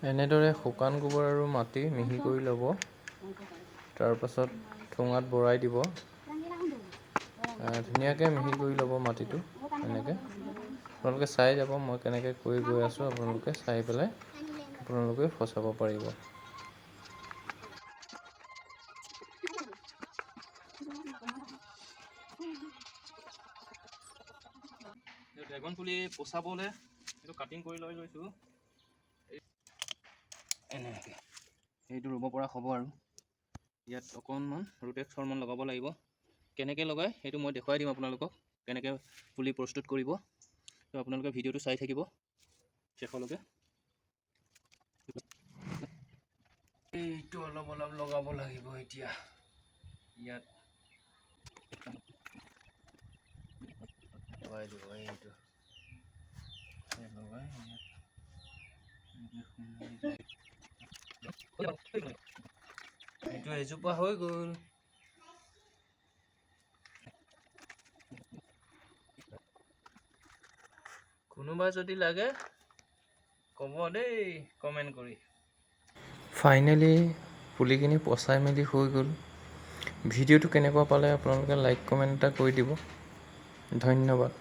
এনেদৰে শুকান গোবৰ আৰু মাটি মিহি কৰি ল'ব। তাৰ পাছত ঠোঙাত ভৰাই দিব। ধুনীয়াকৈ মিহি কৰি ল'ব মাটিটো এনেকৈ। আপোনালোকে চাই যাব মই কেনেকৈ কৰি গৈ আছোঁ, আপোনালোকে চাই পেলাই আপোনালোকে ফচাব পাৰিব। ড্ৰেগন পুলি পচাবলৈ এইটো কাটিং কৰি লৈছোঁ এনেকৈ। সেইটো ৰুব পৰা হ'ব আৰু ইয়াত অকণমান ৰুটেক্স হৰমন লগাব লাগিব। কেনেকৈ লগায় সেইটো মই দেখুৱাই দিম আপোনালোকক, কেনেকৈ পুলি প্ৰস্তুত কৰিব। তো আপোনালোকে ভিডিঅ'টো চাই থাকিব শেষলৈকে। এইটো অলপ অলপ লগাব লাগিব এতিয়া ইয়াত। লগাই দিব এইটো লগাই এইটো এজোপা হৈ গ'ল। কোনোবা যদি লাগে ক'ব দেই কমেণ্ট কৰি। ফাইনেলি পুলিখিনি পচাই মেলি হৈ গ'ল। ভিডিঅ'টো কেনেকুৱা পালে আপোনালোকে লাইক কমেণ্ট এটা কৰি দিব। ধন্যবাদ।